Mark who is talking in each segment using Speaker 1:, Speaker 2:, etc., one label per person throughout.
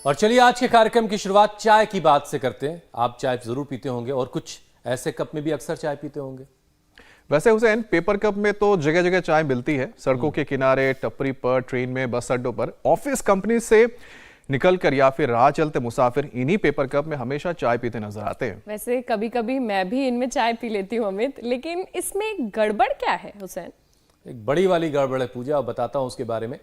Speaker 1: और चलिए आज के कार्यक्रम की शुरुआत चाय की बात से करते हैं। आप चाय जरूर पीते होंगे और कुछ ऐसे कप में भी अक्सर चाय पीते होंगे।
Speaker 2: वैसे हुसैन, पेपर कप में तो जगह जगह चाय मिलती है, सड़कों के किनारे, टपरी पर, ट्रेन में, बस अड्डों पर, ऑफिस कंपनी से निकलकर या फिर राह चलते मुसाफिर इन्हीं पेपर कप में हमेशा चाय पीते नजर आते हैं।
Speaker 3: वैसे कभी कभी मैं भी इनमें चाय पी लेती हूँ अमित, लेकिन इसमें गड़बड़ क्या है हुसैन?
Speaker 1: एक बड़ी वाली गड़बड़ है पूजा, और बताता हूं उसके बारे में।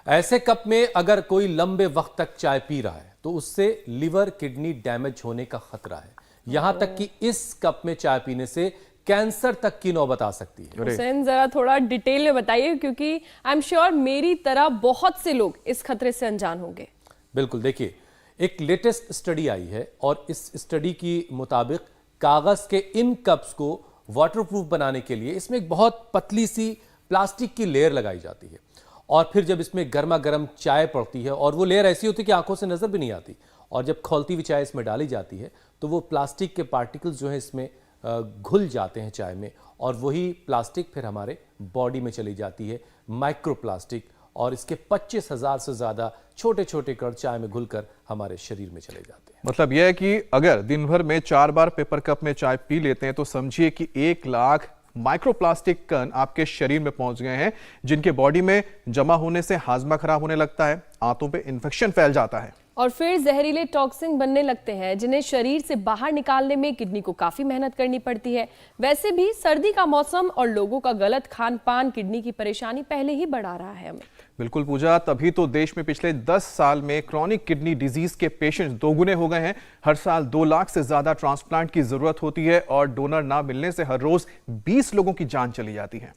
Speaker 1: ऐसे कप में अगर कोई लंबे वक्त तक चाय पी रहा है तो उससे लिवर किडनी डैमेज होने का खतरा है। यहां तक कि इस कप में चाय पीने से कैंसर तक की नौबत आ सकती है।
Speaker 3: हुसैन जरा थोड़ा डिटेल में बताइए, क्योंकि आई एम श्योर मेरी तरह बहुत से लोग इस खतरे से अनजान होंगे।
Speaker 1: बिल्कुल, देखिए एक लेटेस्ट स्टडी आई है और इस स्टडी के मुताबिक कागज के इन कप्स को वाटरप्रूफ बनाने के लिए इसमें एक बहुत पतली सी प्लास्टिक की लेयर लगाई जाती है और फिर जब इसमें गर्मा गर्म चाय पड़ती है और वो लेयर ऐसी होती है कि आंखों से नजर भी नहीं आती, और जब खौलती हुई चाय इसमें डाली जाती है तो वो प्लास्टिक के पार्टिकल्स जो हैं इसमें घुल जाते हैं चाय में, और वही प्लास्टिक फिर हमारे बॉडी में चली जाती है, माइक्रोप्लास्टिक, और इसके 25,000 से ज्यादा छोटे छोटे कण चाय में घुलकर हमारे शरीर में चले जाते हैं।
Speaker 2: मतलब यह है कि अगर दिन भर में 4 बार पेपर कप में चाय पी लेते हैं तो समझिए कि 1 लाख माइक्रोप्लास्टिक कण आपके शरीर में पहुंच गए हैं, जिनके बॉडी में जमा होने से हाजमा खराब होने लगता है, आंतों पे इन्फेक्शन फैल जाता है
Speaker 3: और फिर जहरीले टॉक्सिन बनने लगते हैं, जिन्हें शरीर से बाहर निकालने में किडनी को काफी मेहनत करनी पड़ती है। वैसे भी सर्दी का मौसम और लोगों का गलत खान पान किडनी की परेशानी पहले ही बढ़ा रहा है हमें।
Speaker 2: बिल्कुल पूजा, तभी तो देश में पिछले 10 साल में क्रॉनिक किडनी डिजीज के पेशेंट्स दोगुने हो गए हैं। हर साल 2 लाख से ज्यादा ट्रांसप्लांट की जरूरत होती है और डोनर ना मिलने से हर रोज 20 लोगों की जान चली जाती है।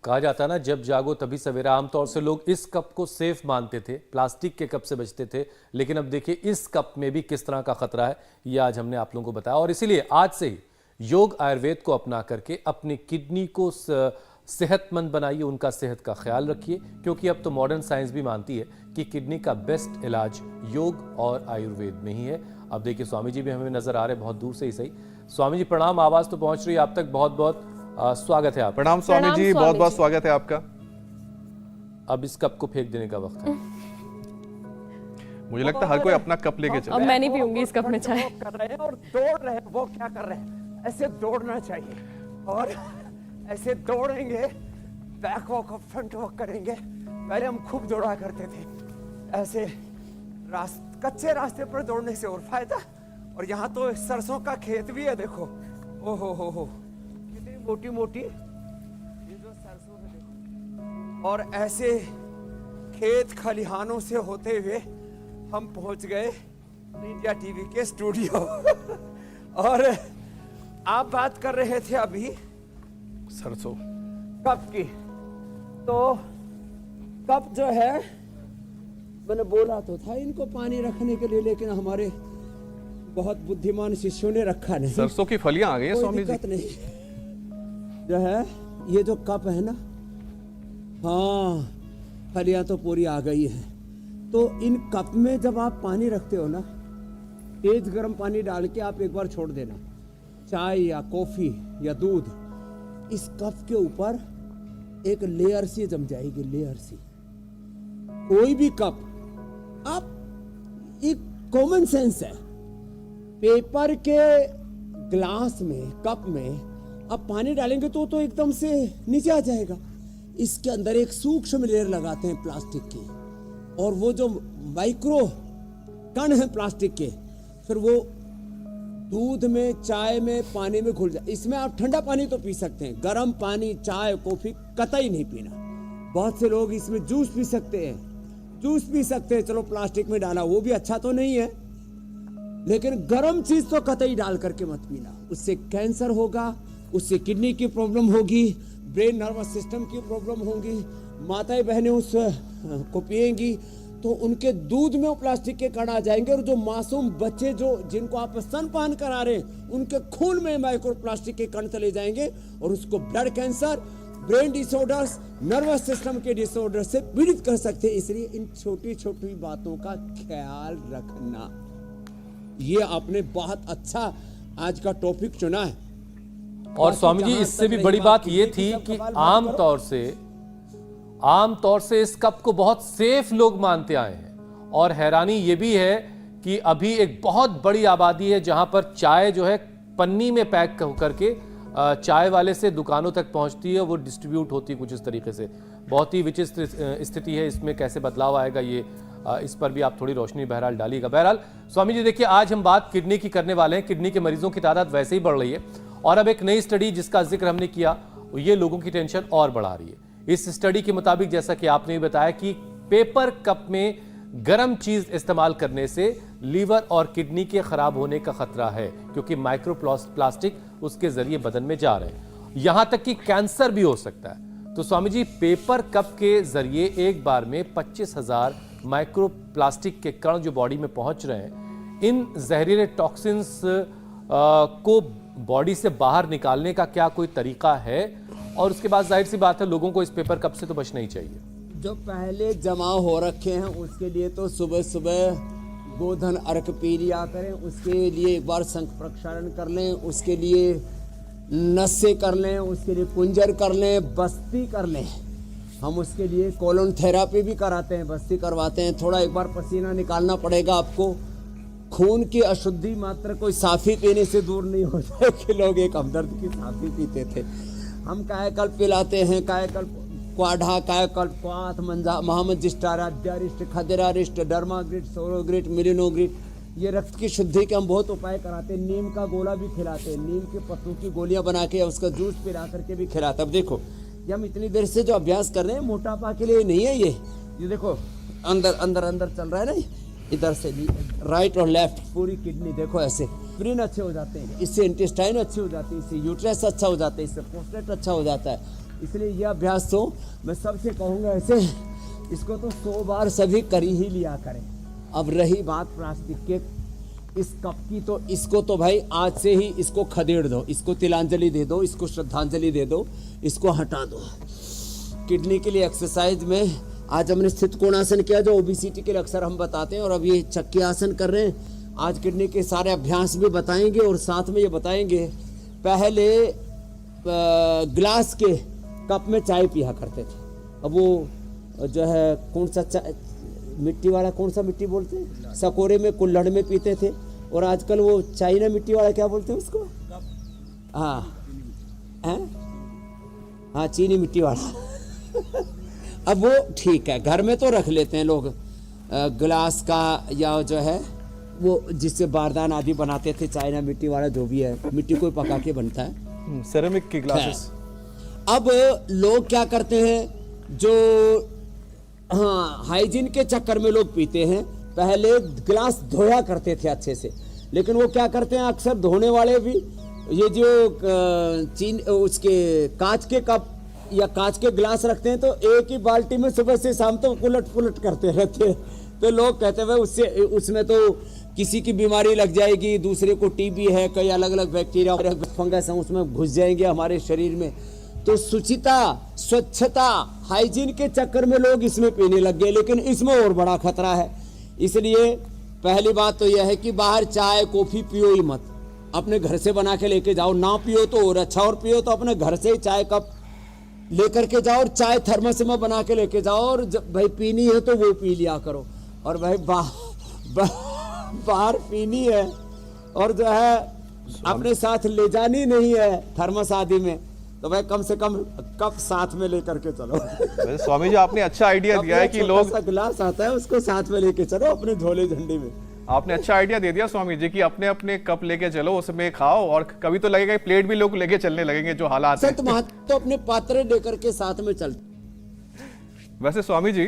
Speaker 1: कहा जाता है ना, जब जागो तभी सवेरा। आमतौर से लोग इस कप को सेफ मानते थे, प्लास्टिक के कप से बचते थे, लेकिन अब देखिए इस कप में भी किस तरह का खतरा है, ये आज हमने आप लोगों को बताया। और इसीलिए आज से ही योग आयुर्वेद को अपना करके अपनी किडनी को सेहतमंद बनाइए, उनका सेहत का ख्याल रखिए, क्योंकि अब तो मॉडर्न साइंस भी मानती है कि किडनी का बेस्ट इलाज योग और आयुर्वेद में ही है। अब देखिए स्वामी जी भी हमें नजर आ रहे हैं, बहुत दूर से ही सही। स्वामी जी प्रणाम, आवाज तो पहुंच रही है आप तक, बहुत बहुत स्वागत है आप।
Speaker 2: प्रणाम स्वामी जी, बहुत बहुत स्वागत है आपका।
Speaker 1: अब इस कप को फेंक देने का वक्त है।
Speaker 2: मुझे लगता है हर कोई अपना कप लेके चले।
Speaker 3: अब मैं नहीं पीऊंगी इस कप में चाय।
Speaker 4: कर रहे हैं और दौड़ रहे हैं, वो क्या कर रहे हैं? ऐसे दौड़ना चाहिए और ऐसे दौड़ेंगे, बैक वॉक और फ्रंट वॉक करेंगे। पहले हम खूब दौड़ा करते थे, ऐसे कच्चे रास्ते पर दौड़ने से और फायदा। और यहाँ तो सरसों का खेत भी है, देखो, ओ हो कितनी मोटी मोटी ये जो सरसों है, देखो। और ऐसे खेत खलिहानों से होते हुए हम पहुंच गए इंडिया टीवी के स्टूडियो। और आप बात कर रहे थे अभी
Speaker 2: सरसों
Speaker 4: कप की, तो कप जो है मैंने बोला तो था इनको पानी रखने के लिए, लेकिन हमारे बहुत बुद्धिमान शिष्यों ने रखा नहीं।
Speaker 2: सरसों की फलियां आ गई हैं स्वामी जी।
Speaker 4: नहीं जो है ये जो कप है ना, हाँ फलियां तो पूरी आ गई है। तो इन कप में जब आप पानी रखते हो ना, तेज गर्म पानी डाल के आप एक बार छोड़ देना, चाय या कॉफी या दूध, इस कप के ऊपर एक लेयर सी जम जाएगी, लेयर सी। कोई भी कप आप, एक कॉमन सेंस है, पेपर के ग्लास में, कप में आप पानी डालेंगे तो एकदम से नीचे आ जाएगा। इसके अंदर एक सूक्ष्म लेयर लगाते हैं प्लास्टिक की, और वो जो माइक्रो कण है प्लास्टिक के, फिर वो दूध में, चाय में, पानी में घुल जाए। इसमें आप ठंडा पानी तो पी सकते हैं, गर्म पानी, चाय, कॉफी कतई नहीं पीना। बहुत से लोग इसमें जूस पी सकते हैं, चलो प्लास्टिक में डाला, वो भी अच्छा तो नहीं है, लेकिन गर्म चीज तो कतई डाल करके मत पीना। उससे कैंसर होगा, उससे किडनी की प्रॉब्लम होगी, ब्रेन नर्वस सिस्टम की प्रॉब्लम होगी। माताएं बहनें उस को पिएंगी तो उनके दूध में वो प्लास्टिक के कण आ जाएंगे, और जो मासूम बच्चे जिनको आप स्तनपान करा रहे हैं, उनके खून में माइक्रो प्लास्टिक के कण चले जाएंगे और उसको blood cancer, brain disorders, nervous system के डिसऑर्डर से पीड़ित कर सकते हैं। इसलिए इन छोटी छोटी बातों का ख्याल रखना, ये आपने बहुत अच्छा आज का टॉपिक चुना है।
Speaker 1: और स्वामी जी इससे भी बड़ी बात ये थी कि आमतौर से इस कप को बहुत सेफ लोग मानते आए हैं, और हैरानी ये भी है कि अभी एक बहुत बड़ी आबादी है जहां पर चाय जो है पन्नी में पैक करके चाय वाले से दुकानों तक पहुंचती है, वो डिस्ट्रीब्यूट होती है कुछ इस तरीके से। बहुत ही विचित्र स्थिति है, इसमें कैसे बदलाव आएगा ये इस पर भी आप थोड़ी रोशनी बहरहाल डालिएगा। बहरहाल स्वामी जी देखिए, आज हम बात किडनी की करने वाले हैं। किडनी के मरीजों की तादाद वैसे ही बढ़ रही है और अब एक नई स्टडी जिसका जिक्र हमने किया ये लोगों की टेंशन और बढ़ा रही है। इस स्टडी के मुताबिक जैसा कि आपने भी बताया कि पेपर कप में गर्म चीज इस्तेमाल करने से लीवर और किडनी के खराब होने का खतरा है, क्योंकि माइक्रो प्लास्टिक उसके जरिए बदन में जा रहे हैं, यहां तक कि कैंसर भी हो सकता है। तो स्वामी जी, पेपर कप के जरिए एक बार में 25,000 माइक्रो प्लास्टिक के कण जो बॉडी में पहुंच रहे हैं, इन जहरीले टॉक्सिन्स को बॉडी से बाहर निकालने का क्या कोई तरीका है? और उसके बाद जाहिर सी बात है लोगों को इस पेपर कप से तो बचना ही चाहिए।
Speaker 4: जो पहले जमा हो रखे हैं उसके लिए तो सुबह सुबह गोधन अर्क पी लिया करें, उसके लिए एक बार शंख प्रक्षालन कर लें, उसके लिए नस्से कर लें, उसके लिए कुंजर कर लें, बस्ती कर लें। हम उसके लिए कोलोन थेरापी भी कराते हैं, बस्ती करवाते हैं। थोड़ा एक बार पसीना निकालना पड़ेगा आपको। खून की अशुद्धि मात्र कोई साफी पीने से दूर नहीं हो जाए कि लोग एक हमदर्द की साफी पीते थे। हम कायाकल्प पिलाते हैं, कायाकल्प क्वाढ़ा, कायाकल्प क्वाथ, महामंजिष्टाराध्यारिष्ट, खदिरारिष्ट, डर्माग्रिट, सोरोग्रिट, मिलिनोग्रिट, ये रक्त की शुद्धि के हम बहुत उपाय कराते हैं। नीम का गोला भी खिलाते हैं, नीम के पत्तों की गोलियां बना के उसका जूस पिला करके भी खिलाते। अब देखो ये हम इतनी देर से जो अभ्यास कर रहे हैं मोटापा के लिए नहीं है ये देखो अंदर अंदर अंदर चल रहा है ना, इधर से राइट और लेफ्ट पूरी किडनी देखो ऐसे ब्रेन अच्छे हो जाते हैं, इससे इंटेस्टाइन अच्छी हो जाती है, इससे यूट्रस अच्छा हो जाता है, इससे प्रोस्टेट अच्छा हो जाता है। इसलिए यह अभ्यास तो मैं सबसे कहूँगा ऐसे, इसको तो 100 बार सभी कर ही लिया करें। अब रही बात प्लास्टिक के इस कप की, तो इसको तो भाई आज से ही इसको खदेड़ दो, इसको तिलांजलि दे दो, इसको श्रद्धांजलि दे दो, इसको हटा दो। किडनी के लिए एक्सरसाइज में आज हमने स्थित कोणासन किया जो ओबेसिटी के लिए अक्सर हम बताते हैं, और अब ये चक्की आसन कर रहे हैं। आज किडनी के सारे अभ्यास भी बताएंगे और साथ में ये बताएंगे पहले गिलास के कप में चाय पिया करते थे। अब वो जो है कौन सा मिट्टी वाला, कौन सा मिट्टी बोलते हैं, सकोरे में कुल्हड़ में पीते थे, और आजकल वो चाइना मिट्टी वाला क्या बोलते हैं उसको, हाँ चीनी मिट्टी वाला। अब वो ठीक है, घर में तो रख लेते हैं लोग गिलास का, या जो है वो जिससे बारदान आदि बनाते थे, चाइना मिट्टी वाला जो भी है, मिट्टी को पका के बनता है,
Speaker 2: सेरेमिक के ग्लासेस।
Speaker 4: अब लोग क्या करते हैं, जो हाइजीन के चक्कर में लोग पीते हैं। पहले गिलास धोया करते थे अच्छे से, लेकिन वो क्या करते हैं अक्सर धोने वाले भी ये जो उसके कांच के कप या कांच के गिलास रखते हैं, तो एक ही बाल्टी में सुबह से शाम तक उलट पुलट करते रहते हैं। तो लोग कहते हैं उससे उसमें तो किसी की बीमारी लग जाएगी, दूसरे को टीबी है, कई अलग अलग बैक्टीरिया फंगस हैं उसमें घुस जाएंगे हमारे शरीर में। तो शुचिता, स्वच्छता, हाइजीन के चक्कर में लोग इसमें पीने लग गए, लेकिन इसमें और बड़ा खतरा है। इसलिए पहली बात तो यह है कि बाहर चाय कॉफी पियो ही मत, अपने घर से बना के लेके जाओ। ना पियो तो और अच्छा, और पियो तो अपने घर से ही चाय कप लेकर के जाओ, और चाय थर्मस में बना के लेके जाओ, और जब भाई पीनी है तो वो पी लिया करो। और भाई बाहर पीनी है और जो है अपने साथ ले जानी नहीं है थर्मस आदि में, तो भाई कम से कम कप साथ में लेकर के चलो।
Speaker 2: स्वामी जी आपने अच्छा आइडिया दिया है कि लोग,
Speaker 4: गिलास आता है उसको साथ में लेके चलो अपने झोले झंडी में।
Speaker 2: आपने अच्छा आइडिया दे दिया स्वामी जी कि अपने अपने कप लेके चलो, उसमें खाओ, और कभी तो लगेगा प्लेट भी लोग लेके चलने लगेंगे जो हालात हैं।
Speaker 4: संत महात्मा तो अपने पात्र लेकर के साथ में चलते।
Speaker 2: वैसे स्वामी जी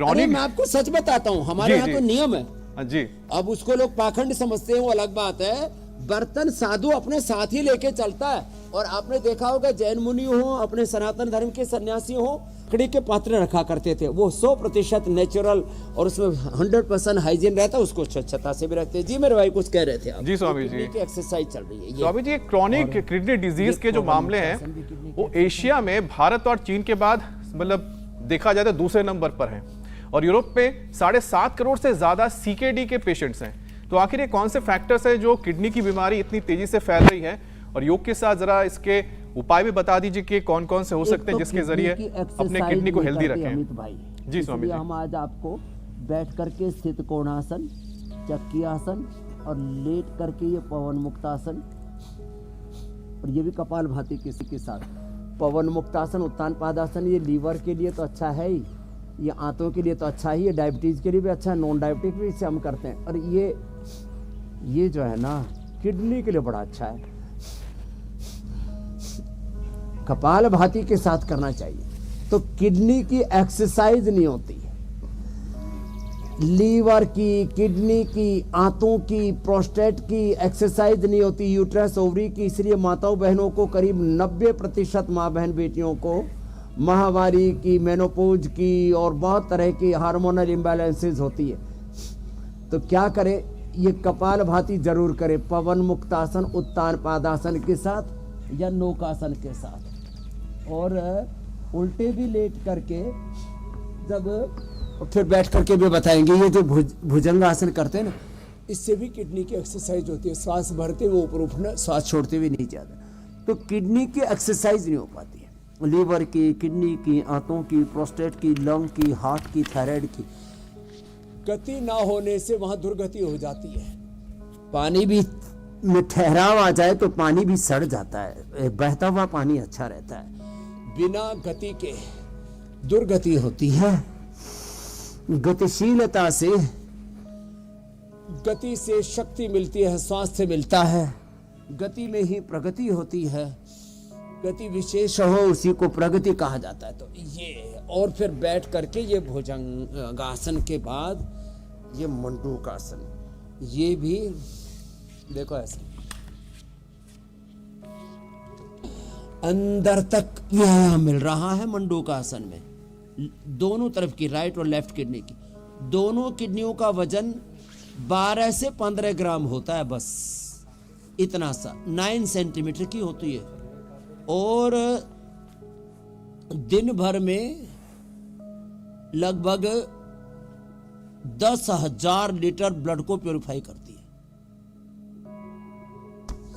Speaker 4: अरे मैं आपको सच बताता हूँ, हमारे यहाँ तो नियम है
Speaker 2: जी।
Speaker 4: अब उसको लोग पाखंड समझते हैं, वो अलग बात है। बर्तन साधु अपने साथ ही लेके चलता है, और आपने देखा होगा जैन मुनि हो, अपने सनातन धर्म के सन्यासी हो, लकड़ी के पात्र रखा करते थे, वो 100% नेचुरल और उसमें 100% हाइजीन रहता है, उसको स्वच्छता से भी रखते हैं। जी मेरे भाई कुछ कह रहे थे आप।
Speaker 2: जी स्वामी जी,
Speaker 4: एक्सरसाइज चल रही है
Speaker 2: Swami ji. Chronic kidney disease के जो मामले हैं वो एशिया में भारत और चीन के बाद मतलब देखा जाए तो दूसरे नंबर पर हैं, और यूरोप में 7.5 करोड़ से ज्यादा सीकेडी के पेशेंट्स हैं। तो आखिर ये कौन से फैक्टर्स हैं जो किडनी की बीमारी इतनी तेजी से फैल रही है, और योग के साथ जरा इसके उपाय भी बता दीजिए कि कौन कौन से हो सकते हैं जिसके जरिए अपने किडनी को हेल्दी रखें।
Speaker 4: अमित भाई
Speaker 2: जी स्वामी जी,
Speaker 4: हम आज आपको बैठ करके स्थित कोणासन, चक्की आसन और लेट करके ये पवन मुक्तासन, और ये भी कपालभाति के साथ। पवन मुक्तासन, उत्तान पादासन, ये लीवर के लिए तो अच्छा है ही, ये आंतों के लिए तो अच्छा ही है, डायबिटीज के लिए भी अच्छा है, नॉन डायबिटिक भी इसे हम करते हैं। और ये जो है ना किडनी के लिए बड़ा अच्छा है, कपालभाति के साथ करना चाहिए। तो किडनी की एक्सरसाइज नहीं होती, लीवर की, किडनी की, आंतों की, प्रोस्टेट की एक्सरसाइज नहीं होती, यूट्रस, ओवरी की। इसलिए माताओं बहनों को करीब 90% माँ बहन बेटियों को माहवारी की, मेनोपॉज की और बहुत तरह की हार्मोनल इम्बैलेंसेस होती है। तो क्या करें, ये कपालभाति जरूर करें, पवन मुक्तासन, उत्तान पादासन के साथ या नौकासन के साथ। और उल्टे भी लेट करके, जब फिर बैठ करके भी बताएंगे, ये जो भुजंगासन करते हैं ना, इससे भी किडनी की एक्सरसाइज होती है। श्वास भरते हुए ऊपर उठना, श्वास छोड़ते हुए नीचे आना। तो किडनी की एक्सरसाइज नहीं हो पाती है, लीवर की, किडनी की, आंतों की, प्रोस्टेट की, लंग की, हार्ट की, थायराइड की। गति ना होने से वहां दुर्गति हो जाती है। पानी भी में ठहराव आ जाए तो पानी भी सड़ जाता है, बहता हुआ पानी अच्छा रहता है। बिना गति के दुर्गति होती है। गतिशीलता से, गति से शक्ति मिलती है, स्वास्थ्य मिलता है, गति में ही प्रगति होती है। गति विशेष हो उसी को प्रगति कहा जाता है। तो ये, और फिर बैठ करके ये भुजंगासन के बाद ये मंडूकासन, ये भी देखो ऐसे अंदर तक व्यायाम मिल रहा है मंडूकासन में। दोनों तरफ की, राइट और लेफ्ट किडनी की, दोनों किडनियों का वजन 12 से 15 ग्राम होता है, बस इतना सा, 9 सेंटीमीटर की होती है। और दिन भर में लगभग 10,000 लीटर ब्लड को प्योरीफाई करती है।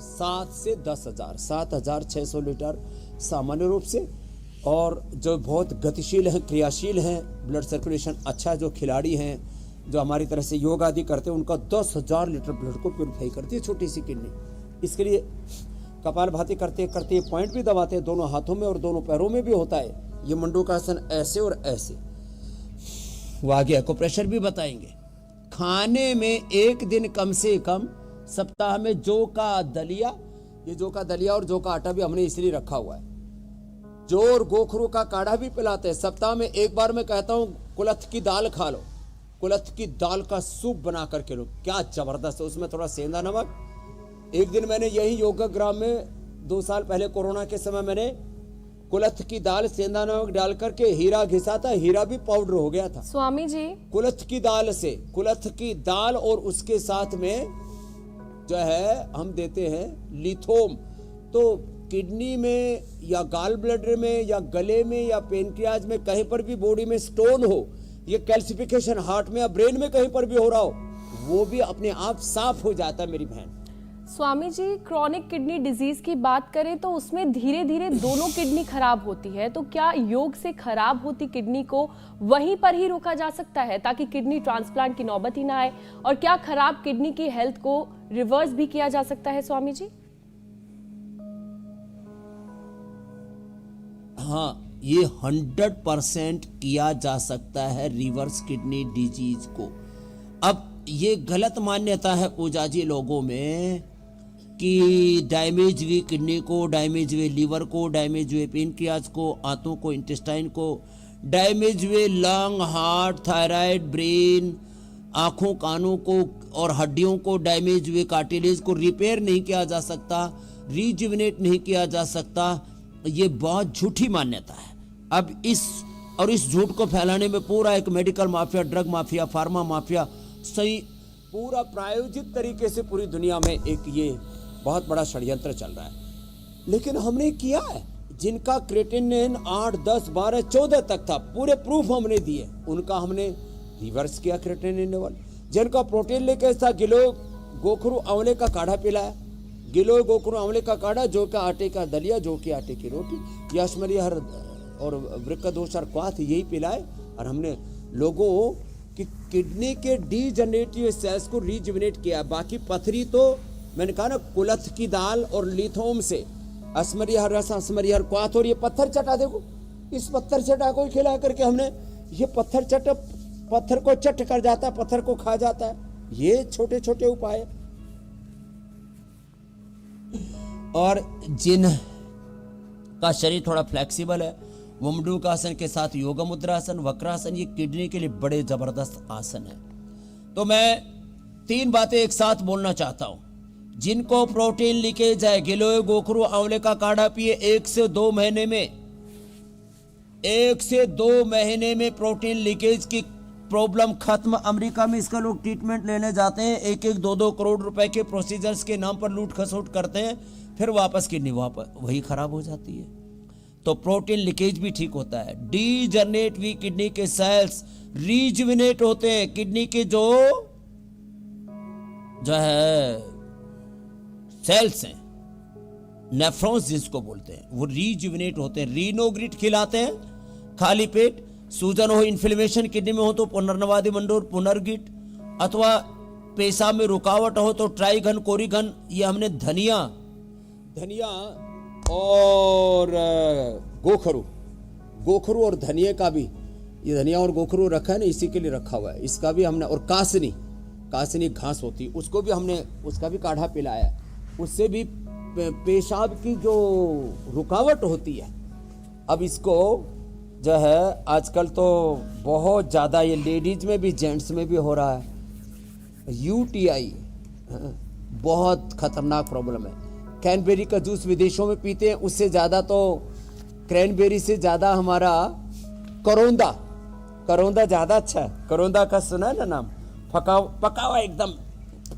Speaker 4: 7 से 10,000, 7,600 लीटर सामान्य रूप से। और जो बहुत गतिशील हैं, क्रियाशील हैं, ब्लड सर्कुलेशन अच्छा, जो खिलाड़ी हैं, जो हमारी तरह से योग आदि करते हैं, उनका 10,000 लीटर ब्लड को प्योरीफाई करती है छोटी सी किडनी। इसके लिए कपालभाति करते करते पॉइंट भी दबाते हैं, दोनों हाथों में और दोनों पैरों में भी होता है ये मंडूकासन, ऐसे और ऐसे। वो आगे एक्यूप्रेशर भी बताएंगे। खाने में एक दिन कम से कम सप्ताह में जौ का दलिया, ये जौ का दलिया और जौ का आटा भी हमने इसलिए रखा हुआ है। जौ और गोखरू का काढ़ा भी पिलाते हैं। सप्ताह में एक बार मैं कहता हूँ कुलथ की दाल खा लो, कुलथ की दाल का सूप बना करके लो, क्या जबरदस्त है। उसमें थोड़ा सेंधा नमक। एक दिन मैंने यही योगाग्राम में 2 साल पहले कोरोना के समय मैंने कुलथ की दाल सेंधा नमक डाल करके हीरा घिसा था, हीरा भी पाउडर हो गया था
Speaker 3: स्वामी जी।
Speaker 4: कुलथ की दाल से, कुलथ की दाल और उसके साथ में जो है हम देते हैं लिथोम। तो किडनी में या गाल ब्लैडर में या गले में या पेनक्रियाज में कहीं पर भी बॉडी में स्टोन हो, ये कैल्सिफिकेशन हार्ट में या ब्रेन में कहीं पर भी हो रहा हो, वो भी अपने आप साफ हो जाता है मेरी बहन।
Speaker 3: Swami ji, chronic kidney disease की बात करें तो उसमें धीरे धीरे दोनों किडनी खराब होती है, तो क्या योग से खराब होती किडनी को वहीं पर ही रोका जा सकता है ताकि किडनी ट्रांसप्लांट की नौबत ही ना आए? और क्या खराब किडनी की हेल्थ को रिवर्स भी किया जा सकता है स्वामी जी?
Speaker 4: हाँ, ये 100% किया जा सकता है रिवर्स किडनी डिजीज को। अब ये गलत मान्यता है पूजा जी लोगों में कि डैमेज हुई किडनी को, डैमेज हुए लीवर को, डैमेज हुए पेनक्रियाज को, आंतों को, इंटेस्टाइन को, डैमेज हुए लंग, हार्ट, थायराइड, ब्रेन, आंखों, कानों को और हड्डियों को, डैमेज हुए कार्टिलेज को रिपेयर नहीं किया जा सकता, रिजुविनेट नहीं किया जा सकता। ये बहुत झूठी मान्यता है। अब इस झूठ को फैलाने में पूरा एक medical mafia, drug mafia, pharma mafia, सही पूरा प्रायोजित तरीके से पूरी दुनिया में एक ये बहुत बड़ा षड्यंत्र चल रहा है। लेकिन हमने किया है, जिनका क्रेटिनिन 8, 10, 12, 14 तक था, पूरे प्रूफ हमने दिए, उनका हमने रिवर्स किया क्रेटिनिन लेवल। जिनका प्रोटीन लीकेज था, गिलो गोखरू आंवले का काढ़ा पिलाया, गिलो गोखरू आंवले का काढ़ा, जौ का आटे का दलिया, जौ के आटे की रोटी, याशमरी हर और वृक्क दोष और क्वाथ यही पिलाए। और हमने लोगों कि किडनी के डीजनरेटिव सेल्स को रीजुविनेट किया। बाकी पथरी तो मैंने कहा ना, कुलथ की दाल और लिथोम से असमरिया रस, असमरिया क्वाथ, और ये पत्थर चटा, देखो इस पत्थर चटा को खिला करके हमने, ये पत्थर को चट कर जाता है, पत्थर को खा जाता है। ये छोटे छोटे उपाय। और जिन का शरीर थोड़ा फ्लेक्सिबल है, वो मंडूकासन के साथ योगा मुद्रासन, वक्रासन, ये किडनी के लिए बड़े जबरदस्त आसन है। तो मैं 3 बातें एक साथ बोलना चाहता हूं। जिनको प्रोटीन लीकेज है, गिलोय गोखरू आंवले का काढ़ा पिए 1 से 2 महीने में, 1 से 2 महीने में प्रोटीन लीकेज की प्रॉब्लम खत्म। अमेरिका में इसका लोग ट्रीटमेंट लेने जाते हैं, 1-1, 2-2 करोड़ रुपए के प्रोसीजर्स के नाम पर लूट खसोट करते हैं, फिर वापस किडनी वही खराब हो जाती है। तो प्रोटीन लीकेज भी ठीक होता है। डीजनरेट हुई किडनी के सेल्स रीजुविनेट होते हैं। किडनी के जो है सेल्स हैं, नेफ्रॉन्स जिसको बोलते हैं, वो रीजुविनेट होते हैं। रीनोग्रिट खिलाते हैं खाली पेट। सूजन हो, इन्फ्लेमेशन किडनी में हो तो पुनर्नवादी मंडोर पुनर्गिट, अथवा पेशाब में रुकावट हो तो ट्राइगन, कोरिगन। ये हमने धनिया और गोखरू और धनिया का भी, ये धनिया और गोखरू रखा है ना, इसी के लिए रखा हुआ है। इसका भी हमने, और कासनी घास होती, उसको भी हमने, उसका भी काढ़ा पिलाया। उससे भी पेशाब की जो रुकावट होती है, अब इसको जो है आजकल तो बहुत ज़्यादा, ये लेडीज में भी जेंट्स में भी हो रहा है। यूटीआई बहुत खतरनाक प्रॉब्लम है। क्रैनबेरी का जूस विदेशों में पीते हैं, उससे ज़्यादा तो क्रैनबेरी से ज़्यादा हमारा करौंदा ज़्यादा अच्छा है। करौंदा का सुना है ना नाम? पका हुआ एकदम